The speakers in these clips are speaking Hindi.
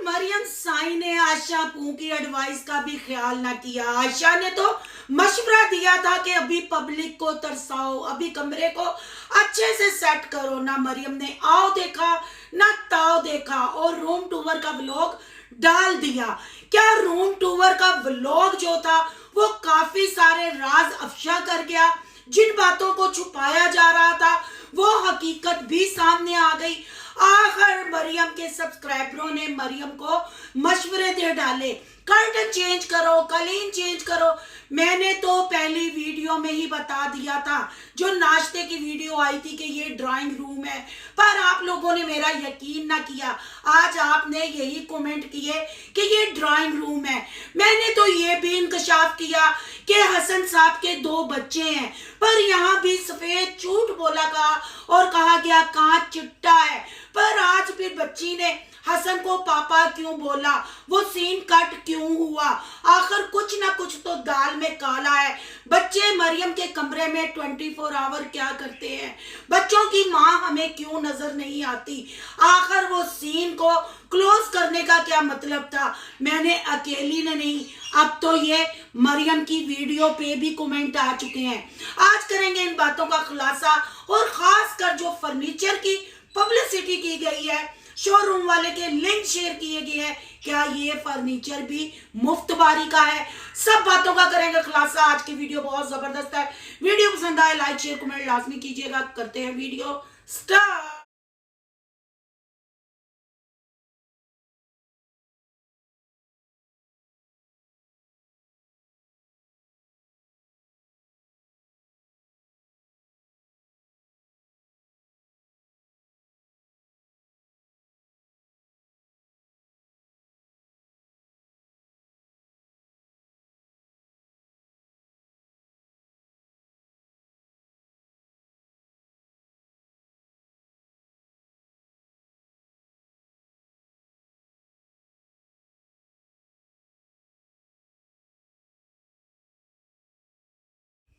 मरियम साई ने आशा पू की एडवाइस का भी ख्याल ना किया। आशा ने तो मशवरा दिया था कि अभी पब्लिक को तरसाओ, अभी कमरे को अच्छे से सेट करो। ना मरियम ने आओ देखा ना ताओ देखा और रूम टूर का व्लॉग डाल दिया। क्या रूम टूर का व्लॉग जो था वो काफी सारे राज अफशा कर गया। जिन बातों को छुपाया जा रहा था वो हकीकत भी सामने आ गई। आखिर मरियम के सब्सक्राइबरों ने मरियम को मशवरे दे डाले, कर्टन चेंज करो, कलीन चेंज करो। मैंने तो पहली वीडियो में ही बता दिया था, जो नाश्ते की वीडियो आई थी, कि ये ड्राइंग रूम है, पर आप लोगों ने मेरा यकीन ना किया। आज आपने यही कमेंट किए कि ये ड्राइंग रूम है। मैंने तो ये भी इंकशाफ किया कि हसन साहब के 2 बच्चे हैं, पर यहाँ भी सफेद झूठ बोला गया और कहा गया कांच चिट्टा है। पर आज भी बच्ची ने हसन को पापा क्यों बोला, वो सीन कट क्यों हुआ? आखिर कुछ ना कुछ तो दाल में काला है। बच्चे मरियम के कमरे में 24 आवर क्या करते हैं? बच्चों की माँ हमें क्यों नजर नहीं आती? आखिर वो सीन को क्लोज करने का क्या मतलब था? मैंने अकेली ने नहीं, अब तो ये मरियम की वीडियो पे भी कमेंट आ चुके हैं। आज करेंगे इन बातों का खुलासा, और खास कर जो फर्नीचर की पब्लिसिटी की गई है, शोरूम वाले के लिंक शेयर किए गए हैं, क्या ये फर्नीचर भी मुफ्त बारी का है? सब बातों का करेंगे खुलासा। आज की वीडियो बहुत जबरदस्त है। वीडियो पसंद आए लाइक शेयर कमेंट लाजमी कीजिएगा। करते हैं वीडियो स्टार्ट।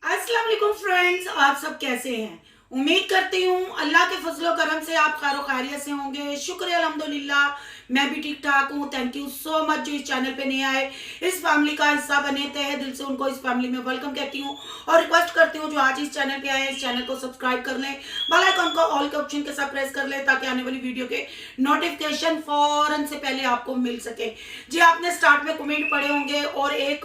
अस्सलाम वालेकुम फ्रेंड्स, आप सब कैसे हैं? उम्मीद करती हूँ अल्लाह के फजलो करम से आप खैर खैरियत से होंगे। शुक्र है अल्हम्दुलिल्लाह, मैं भी ठीक ठाक हूँ। थैंक यू सो मच जो इस चैनल पे नए आए, इस फैमिली का हिस्सा बने, तहे दिल से उनको इस फैमिली में वेलकम कहती हूँ और रिक्वेस्ट करती हूँ जो आज इस चैनल पे आए इस चैनल को सब्सक्राइब कर लें, बेल आइकन को ऑल के ऑप्शन के साथ प्रेस कर लें ताकि आने वाली वीडियो के नोटिफिकेशन फौरन से पहले आपको मिल सके। जी, आपने स्टार्ट में कमेंट पढ़े होंगे और एक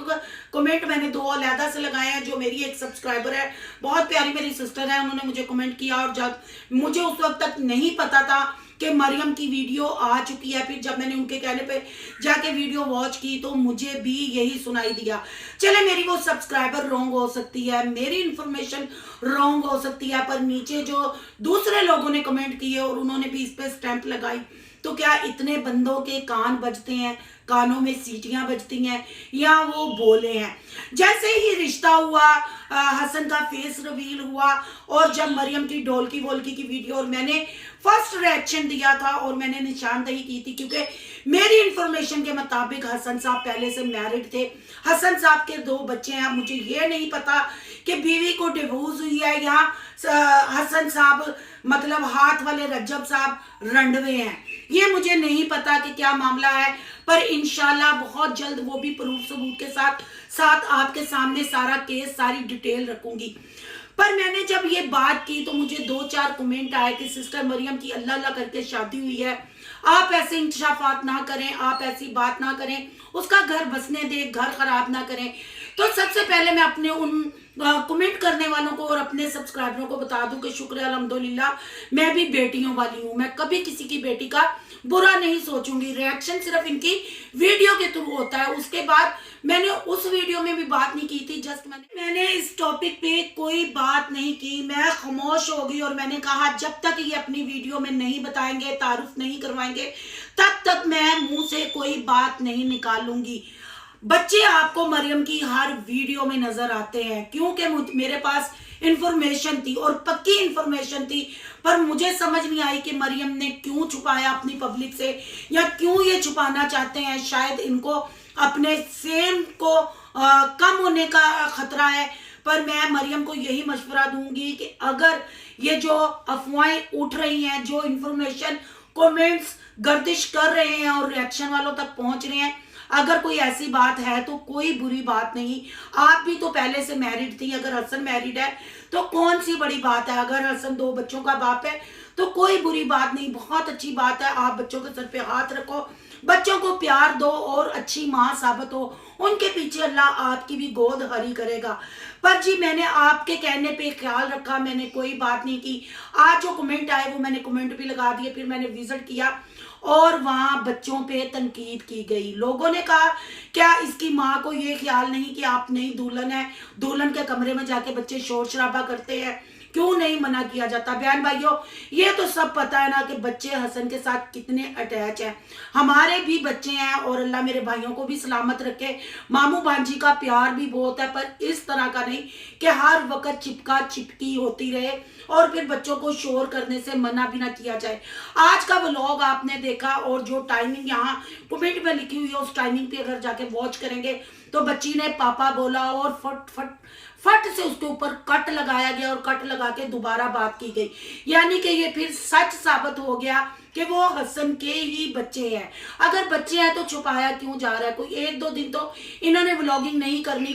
कमेंट मैंने 2 अलहदा से लगाए हैं। जो मेरी एक सब्सक्राइबर है, बहुत प्यारी मेरी सिस्टर है, उन्होंने मुझे कमेंट किया और जब मुझे उस वक्त तक नहीं पता था कि मरियम की वीडियो आ चुकी है, फिर जब मैंने उनके कहने पे जाके वीडियो वॉच की तो मुझे भी यही सुनाई दिया। चले, मेरी वो सब्सक्राइबर रॉन्ग हो सकती है, मेरी इंफॉर्मेशन रॉन्ग हो सकती है, पर नीचे जो दूसरे लोगों ने कमेंट किए और उन्होंने भी इस पे स्टैंप लगाई, तो क्या इतने बंदों के कान बजते हैं, कानों में सीटियां बजती हैं, या वो बोले हैं? जैसे ही रिश्ता हुआ, हसन का फेस रिवील हुआ और जब मरियम की ढोलकी वोलकी की वीडियो, और मैंने फर्स्ट रिएक्शन दिया था और मैंने निशानदही की थी, क्योंकि मेरी इंफॉर्मेशन के मुताबिक हसन साहब पहले से मैरिड थे, हसन साहब के 2 बच्चे हैं। मुझे ये नहीं पता कि बीवी को डिवोर्स हुई है या हसन साहब मतलब हाथ वाले रज्जब साहब रंडवे हैं, ये मुझे नहीं पता कि क्या मामला है, पर इंशाल्लाह बहुत जल्द वो भी प्रूफ सबूत के साथ आपके सामने सारा केस, सारी डिटेल रखूंगी। पर मैंने जब ये बात की तो मुझे 2-4 कमेंट आए कि सिस्टर मरियम की अल्लाह अल्लाह करके शादी हुई है, आप ऐसे इंकशाफात ना करें, आप ऐसी बात ना करें, उसका घर बसने दे, घर खराब ना करें। तो सबसे पहले मैं अपने उन कमेंट करने वालों को और अपने सब्सक्राइबरों को बता दूं कि शुक्र है अल्हम्दुलिल्लाह, मैं भी बेटियों वाली हूं, मैं कभी किसी की बेटी का बुरा नहीं सोचूंगी। रिएक्शन सिर्फ इनकी वीडियो के थ्रू होता है। उसके बाद मैंने उस वीडियो में भी बात नहीं की थी, जस्ट मैंने इस टॉपिक पे कोई बात नहीं की, मैं खामोश हो गई और मैंने कहा जब तक ये अपनी वीडियो में नहीं बताएंगे, तारुफ नहीं करवाएंगे, तब तक मैं मुंह से कोई बात नहीं निकालूंगी। बच्चे आपको मरियम की हर वीडियो में नजर आते हैं क्योंकि मेरे पास इंफॉर्मेशन थी और पक्की इंफॉर्मेशन थी, पर मुझे समझ नहीं आई कि मरियम ने क्यों छुपाया अपनी पब्लिक से, या क्यों ये छुपाना चाहते हैं। शायद इनको अपने फेम को कम होने का खतरा है। पर मैं मरियम को यही मशवरा दूंगी कि अगर ये जो अफवाहें उठ रही हैं, जो इंफॉर्मेशन कमेंट्स गर्दिश कर रहे हैं और रिएक्शन वालों तक पहुंच रहे हैं। अगर कोई ऐसी बात है तो कोई बुरी बात नहीं। आप भी तो पहले से मैरिड थी। अगर हसन मैरिड है तो कौन सी बड़ी बात है। अगर हसन 2 बच्चों का बाप है तो कोई बुरी बात नहीं, बहुत अच्छी बात है। आप बच्चों के सर पे हाथ रखो, बच्चों को प्यार दो और अच्छी माँ साबित हो। उनके पीछे अल्लाह आपकी भी गोद हरी करेगा। पर जी मैंने आपके कहने पे ख्याल रखा, मैंने कोई बात नहीं की। आज जो कमेंट आए वो मैंने कमेंट भी लगा दिए। फिर मैंने विजिट किया और वहां बच्चों पे तनकीद की गई। लोगों ने कहा क्या इसकी माँ को ये ख्याल नहीं कि आप नई दुल्हन है, दुल्हन के कमरे में जाके बच्चे शोर शराबा करते हैं, क्यों नहीं मना किया जाता। बहन भाइयों, ये तो सब पता है ना कि बच्चे हसन के साथ कितने अटैच हैं। हमारे भी बच्चे हैं और अल्लाह मेरे भाइयों को भी सलामत रखे। मामू भांजी का प्यार भी बहुत है, पर इस तरह का नहीं कि हर वक्त चिपका चिपकी होती रहे और फिर बच्चों को शोर करने से मना भी ना किया जाए। आज का व्लॉग आपने देखा और जो टाइमिंग यहाँ कमेंट में लिखी हुई है उस टाइमिंग पे अगर जाके वॉच करेंगे तो बच्ची ने पापा बोला और फट फट फट से उसके ऊपर कट लगाया गया और कट लगा के दोबारा बात की गई। यानी कि ये फिर सच साबित हो गया कि वो हसन के ही बच्चे हैं। अगर बच्चे हैं तो छुपाया क्यों जा रहा है। कोई 1-2 दिन तो इन्होंने व्लॉगिंग नहीं करनी,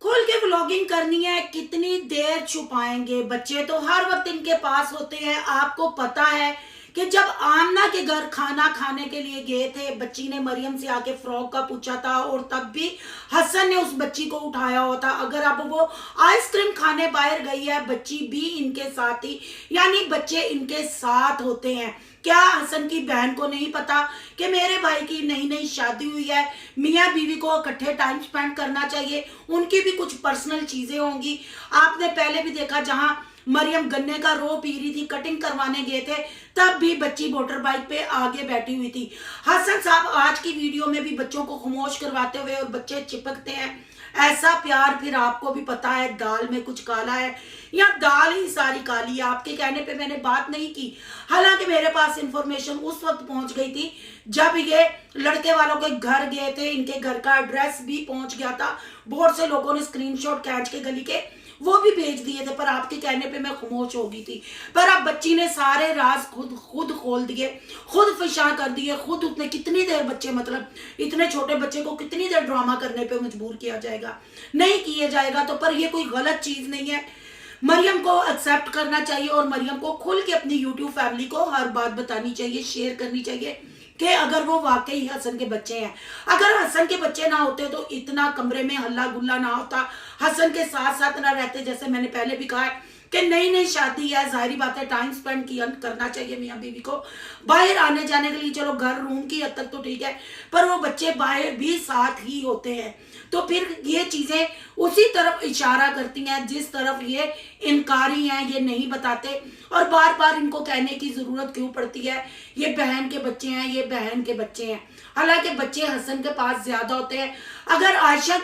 खुल के व्लॉगिंग करनी है। कितनी देर छुपाएंगे। बच्चे तो हर वक्त इनके पास होते हैं। आपको पता है कि जब आमना के घर खाना खाने के लिए गए थे, बच्ची ने मरियम से आके फ्रॉक का पूछा था और तब भी हसन ने उस बच्ची को उठाया हुआ था। अगर अब वो आइसक्रीम खाने बाहर गई है, बच्ची भी इनके साथ ही, यानी बच्चे इनके साथ होते हैं। क्या हसन की बहन को नहीं पता कि मेरे भाई की नई नई शादी हुई है, मियाँ बीवी को इकट्ठे टाइम स्पेंड करना चाहिए, उनकी भी कुछ पर्सनल चीजें होंगी। आपने पहले भी देखा जहां मरियम गन्ने का रो पी रही थी, कटिंग करवाने गए थे, तब भी बच्ची मोटर बाइक पे आगे बैठी हुई थी। हसन साहब आज की वीडियो में भी बच्चों को खामोश करवाते हुए और बच्चे चिपकते हैं। ऐसा प्यार फिर आपको भी पता है दाल में कुछ काला है या दाल ही सारी काली है। आपके कहने पे मैंने बात नहीं की, हालांकि मेरे पास इंफॉर्मेशन उस वक्त पहुंच गई थी जब ये लड़के वालों के घर गए थे। इनके घर का एड्रेस भी पहुंच गया था। बहुत से लोगों ने स्क्रीनशॉट खींच के गली के वो भी भेज दिए थे, पर आपके कहने पे मैं खामोश हो गई थी। पर अब बच्ची ने सारे राज खुद खोल दिए, खुद फिशा कर दिए। खुद उसने कितनी देर बच्चे, मतलब इतने छोटे बच्चे को कितनी देर ड्रामा करने पे मजबूर किया जाएगा, नहीं किया जाएगा तो। पर ये कोई गलत चीज नहीं है। मरियम को एक्सेप्ट करना चाहिए और मरियम को खुल के अपनी यूट्यूब फैमिली को हर बात बतानी चाहिए, शेयर करनी चाहिए कि अगर वो वाकई हसन के बच्चे हैं। अगर हसन के बच्चे ना होते तो इतना कमरे में हल्ला गुल्ला ना होता, हसन के साथ साथ ना रहते। जैसे मैंने पहले भी कहा है कि नई नई शादी है, जाहिर बात है टाइम स्पेंड करना चाहिए मियाँ बीवी को। बाहर आने जाने के लिए चलो घर रूम की हद तक तो ठीक है, पर वो बच्चे बाहर भी साथ ही होते हैं। तो फिर ये चीजें उसी तरफ इशारा करती हैं जिस तरफ ये इनकारी हैं, ये नहीं बताते। और बार बार इनको कहने की जरूरत क्यों पड़ती है, ये बहन के बच्चे हैं, ये बहन के बच्चे हैं। हालांकि बच्चे हसन के पास ज्यादा होते हैं। अगर आयशा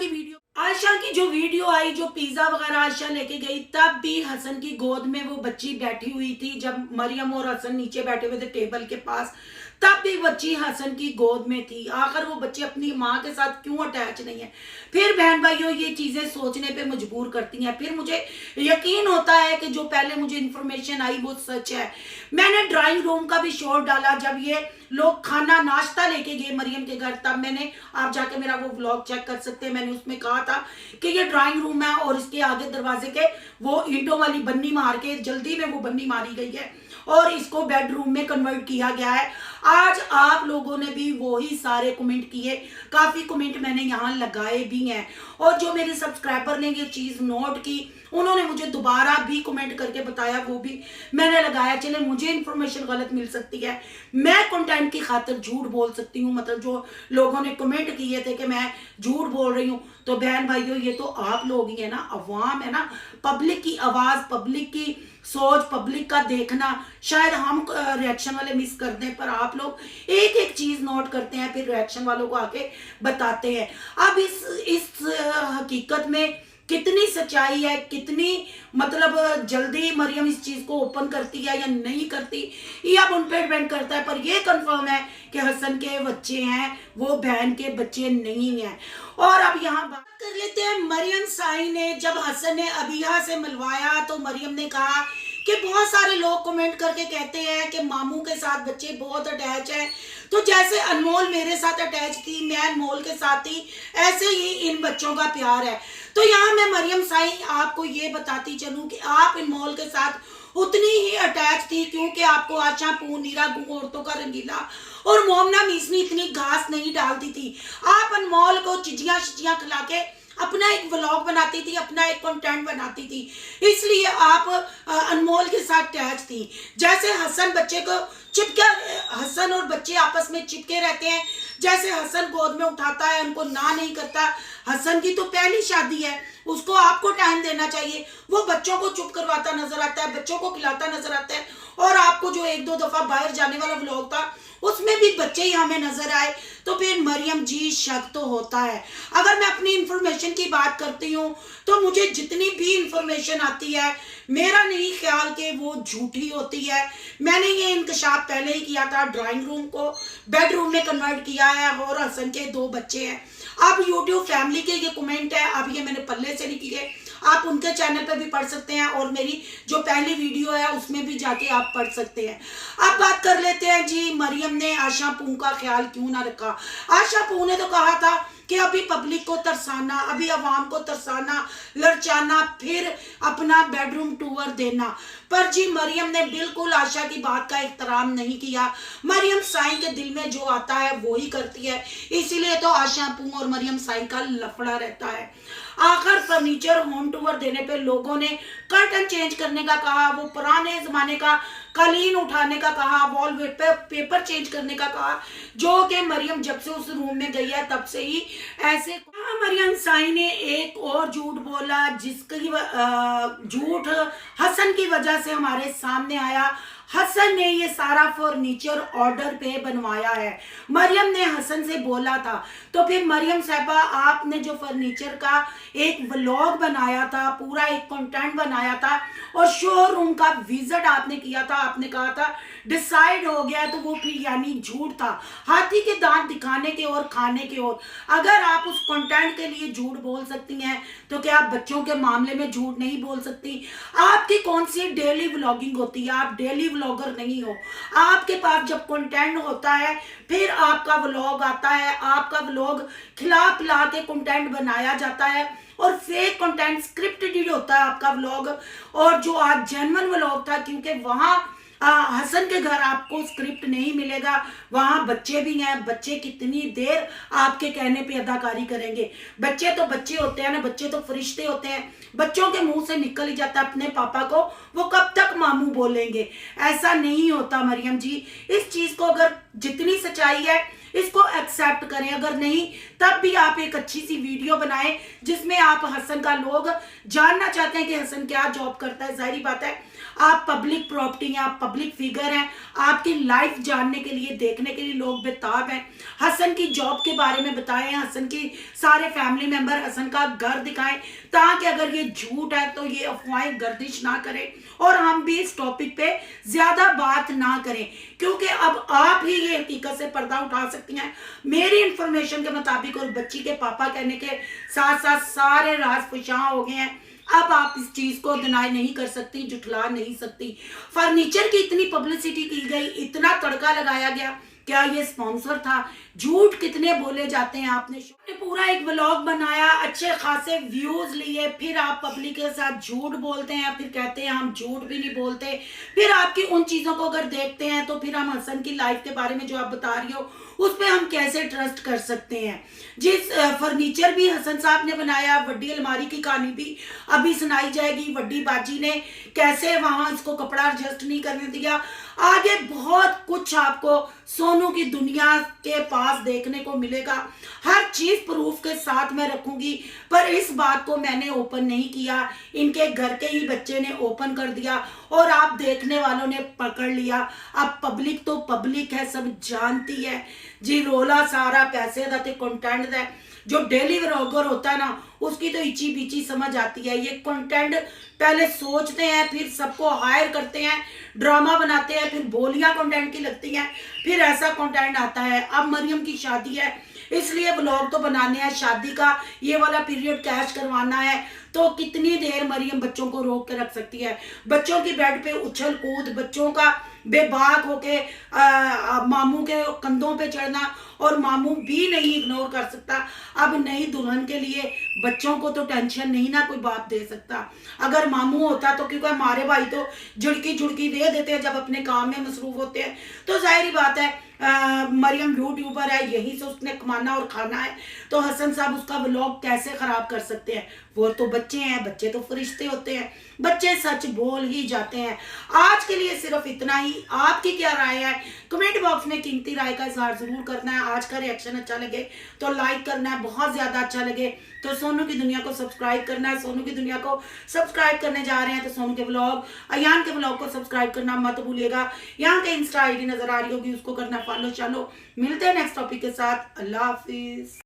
की जो वीडियो आई, जो पिज्जा वगैरह आयशा लेके गई, तब भी हसन की गोद में वो बच्ची बैठी हुई थी। जब मरियम और हसन नीचे बैठे हुए थे टेबल के पास, तब भी बच्ची हसन की गोद में थी। आखिर वो बच्चे अपनी माँ के साथ क्यों अटैच नहीं है। फिर बहन भाइयों ये चीजें सोचने पे मजबूर करती हैं। फिर मुझे यकीन होता है कि जो पहले मुझे इंफॉर्मेशन आई वो सच है। मैंने ड्राइंग रूम का भी शॉट डाला जब ये लोग खाना नाश्ता लेके गए मरियम के घर, तब मैंने, आप जाके मेरा वो व्लॉग चेक कर सकते हैं, मैंने उसमें कहा था कि ये ड्राइंग रूम है और इसके आगे दरवाजे के वो ईंटों वाली बन्नी मार के, जल्दी में वो बन्नी मारी गई है और इसको बेडरूम में कन्वर्ट किया गया है। आज आप लोगों ने भी वही सारे कमेंट किए, काफी कमेंट मैंने यहाँ लगाए भी हैं। और जो मेरे सब्सक्राइबर ने ये चीज नोट की, उन्होंने मुझे दोबारा भी कमेंट करके बताया, वो भी मैंने लगाया। चले मुझे इंफॉर्मेशन गलत मिल सकती है, मैं कंटेंट की खातिर झूठ बोल सकती हूँ। मतलब जो लोगों ने कमेंट किए थे कि मैं झूठ बोल रही हूँ, तो बहन भाइयों ये तो आप लोग ही है ना, अवाम है ना, पब्लिक की आवाज, पब्लिक की सोच, पब्लिक का देखना। शायद हम रिएक्शन वाले मिस कर दें, पर आप लोग एक एक चीज नोट करते हैं, फिर रिएक्शन वालों को आके बताते हैं। अब इस हकीकत में कितनी सच्चाई है, कितनी मतलब जल्दी मरियम इस चीज को ओपन करती है या नहीं करती, ये अब उन पर डिपेंड करता है। पर ये कंफर्म है कि हसन के बच्चे हैं, वो बहन के बच्चे नहीं हैं। और अब यहाँ बात कर लेते हैं मरियम साई ने। जब हसन ने अबिहा से मिलवाया तो मरियम ने कहा कि बहुत सारे लोग कमेंट करके कहते हैं कि मामू के साथ बच्चे बहुत अटैच हैं। तो जैसे अनमोल मेरे साथ अटैच थी, मैं अनमोल के साथ थी, ऐसे ही इन बच्चों का प्यार है। तो यहाँ मैं मरियम साईं आपको ये बताती चलूँ कि आप अनमोल के साथ उतनी ही अटैच थी, क्योंकि आपको आशा पू नीरा गुं औरतों का रंगीला और मोमना मीसनी इतनी घास नहीं डालती थी। आप अनमोल को चिजियां शिजियां खिला के अपना एक व्लॉग बनाती थी, अपना एक कंटेंट बनाती थी, इसलिए आप अनमोल के साथ अटैच थी। जैसे हसन बच्चे को चिपके, हसन और बच्चे आपस में चिपके रहते हैं, जैसे हसन गोद में उठाता है, उनको ना नहीं करता। हसन की तो पहली शादी है, उसको आपको टाइम देना चाहिए। वो बच्चों को चुप करवाता नजर आता है, बच्चों को खिलाता नजर आता है। और आपको जो एक दो दफा बाहर जाने वाला व्लॉग था उसमें भी बच्चे ही हमें नजर आए, तो फिर मरियम जी शक तो होता है। अगर मैं अपनी इंफॉर्मेशन की बात करती हूँ तो मुझे जितनी भी इंफॉर्मेशन आती है, मेरा नहीं ख्याल कि वो झूठी होती है। मैंने ये इंकशाफ पहले ही किया था, ड्राइंग रूम को बेडरूम में कन्वर्ट किया है और हसन के 2 बच्चे हैं। अब यूट्यूब फैमिली के ये कमेंट है, अब ये मैंने पल्ले से नहीं किए, आप उनके चैनल पर भी पढ़ सकते हैं और मेरी जो पहली वीडियो है उसमें भी जाके आप पढ़ सकते हैं। अब बात कर लेते हैं जी, मरियम ने आशा पू का ख्याल क्यों ना रखा। आशा पू ने तो कहा था कि अभी पब्लिक को तरसाना, अभी अवाम को तरसाना, ललचाना, फिर अपना बेडरूम टूर देना, पर जी मरियम ने बिल्कुल आशा की बात का एहतराम नहीं किया। मरियम साईं के दिल में जो आता है वो ही करती है, इसीलिए तो आशा पू और मरियम साईं का लफड़ा रहता है। आखिर फर्नीचर होम टूर देने पे लोगों ने कर्टन चेंज करने का कहा, वो पुराने जमाने का कालीन उठाने का कहा, वॉल पेपर चेंज करने का कहा, जो कि मरियम जब से उस रूम में गई है तब से ही ऐसे। मरियम साईं ने एक और झूठ बोला, जिसकी झूठ हसन की वजह से हमारे सामने आया। हसन ने ये सारा फर्नीचर ऑर्डर पे बनवाया है। मरियम ने हसन से बोला था, तो फिर मरियम साहबा आपने जो फर्नीचर का एक व्लॉग बनाया था, पूरा एक कंटेंट बनाया था और शोरूम का विजिट आपने किया था, आपने कहा था डिसाइड हो गया, तो वो फिर यानी झूठ था। हाथी के दांत दिखाने के और खाने के और। अगर आप उस कंटेंट के लिए झूठ बोल सकती हैं तो क्या आप बच्चों के मामले में झूठ नहीं बोल सकती? आपकी कौन सी डेली व्लॉगिंग होती है? आप डेली व्लॉगर नहीं हो। आपके पास जब कंटेंट होता है फिर आपका व्लॉग आता है, आपका व्लॉग खिला पिला के कंटेंट बनाया जाता है और फेक कंटेंट स्क्रिप्टेड होता है आपका व्लॉग। और जो आज जेन्युइन व्लॉग था, क्योंकि वहां हसन के घर आपको स्क्रिप्ट नहीं मिलेगा, वहां बच्चे भी हैं, बच्चे कितनी देर आपके कहने पे अदाकारी करेंगे? बच्चे तो बच्चे होते हैं ना, बच्चे तो फरिश्ते होते हैं, बच्चों के मुंह से निकल ही जाता है अपने पापा को वो कब तक मामू बोलेंगे। ऐसा नहीं होता मरियम जी। इस चीज को अगर जितनी सच्चाई है इसको एक्सेप्ट करें, अगर नहीं तब भी आप एक अच्छी सी वीडियो बनाएं जिसमें आप हसन का, लोग जानना चाहते हैं कि हसन क्या जॉब करता है। जाहिर बात है आप पब्लिक प्रॉपर्टी हैं, आप पब्लिक फिगर हैं, आपकी लाइफ जानने के लिए, देखने के लिए लोग बेताब हैं। हसन की जॉब के बारे में बताएं, हसन की सारे फैमिली मेंबर, हसन का घर दिखाएं, ताकि अगर ये झूठ है तो ये अफवाहें गर्दिश ना करें और हम भी इस टॉपिक पे ज्यादा बात ना करें, क्योंकि अब आप ही ये हकीकत से पर्दा उठा सकती हैं। मेरी इंफॉर्मेशन के मुताबिक और बच्ची के पापा कहने के साथ साथ सारे राज फुशा हो गए हैं। अब आप इस चीज को डिनाई नहीं कर सकती, जुठला नहीं सकती। फर्नीचर की इतनी पब्लिसिटी की गई, इतना तड़का लगाया गया, क्या ये स्पॉन्सर था? झूठ कितने बोले जाते हैं। आपने पूरा एक व्लॉग बनाया, अच्छे खासे व्यूज लिए, फिर आप पब्लिक के साथ झूठ बोलते हैं, फिर कहते हैं हम झूठ भी नहीं बोलते। फिर आपकी उन चीजों को अगर देखते हैं तो फिर हम हसन की लाइफ के बारे में जो आप बता रही हो उस पर हम कैसे ट्रस्ट कर सकते हैं? जिस फर्नीचर भी हसन साहब ने बनाया, वड्डी अलमारी की कहानी भी अभी सुनाई जाएगी, वड्डी बाजी ने कैसे वहां इसको कपड़ा एडजस्ट नहीं करने दिया। आगे बहुत कुछ आपको सोनू की दुनिया के पास देखने को मिलेगा। हर चीज प्रूफ के साथ मैं रखूंगी, पर इस बात को मैंने ओपन नहीं किया, इनके घर के ही बच्चे ने ओपन कर दिया और आप देखने वालों ने पकड़ लिया। अब पब्लिक तो पब्लिक है, सब जानती है जी। रोला सारा पैसे का ते कंटेंट है। जो डेली व्लॉगर होता है ना, उसकी तो इची बीची समझ आती है। ये कंटेंट पहले सोचते हैं, फिर सबको हायर करते हैं, ड्रामा बनाते हैं, फिर बोलियां कंटेंट की लगती हैं, फिर ऐसा कंटेंट आता है। अब मरियम की शादी है, इसलिए व्लॉग तो बनाने हैं, शादी का ये वाला पीरियड कैच करवाना है, तो कितनी देर मरियम बच्चों को रोक के रख सकती है। बच्चों की बेड पे उछल कूद, बच्चों का बेबाक होके मामू के कंधों पे चढ़ना, और मामू भी नहीं इग्नोर कर सकता। अब नई दुल्हन के लिए बच्चों को तो टेंशन नहीं ना कोई बाप दे सकता। अगर मामू होता तो, क्योंकि हमारे भाई तो झुड़की झुड़की दे देते हैं जब अपने काम में मसरूफ होते हैं, तो जाहिर बात है मरियम यूट्यूबर है, यही से उसने कमाना और खाना है, तो हसन साहब उसका व्लॉग कैसे खराब कर सकते हैं। वो तो बच्चे हैं, बच्चे तो फरिश्ते होते हैं, बच्चे सच बोल ही जाते हैं। आज के लिए सिर्फ इतना ही। आपकी क्या राय है कमेंट बॉक्स में कीमती राय का इजहार जरूर करना है। आज का रिएक्शन अच्छा लगे तो लाइक करना है, बहुत ज्यादा अच्छा लगे तो सोनू की दुनिया को सब्सक्राइब करना है। सोनू की दुनिया को सब्सक्राइब करने जा रहे हैं तो सोनू के व्लॉग, अयान के व्लॉग को सब्सक्राइब करना मत भूलिएगा। यहाँ के इंस्टा आईडी नजर आ रही होगी, उसको करना फॉलो। चलो मिलते हैं नेक्स्ट टॉपिक के साथ। अल्लाह हाफिज।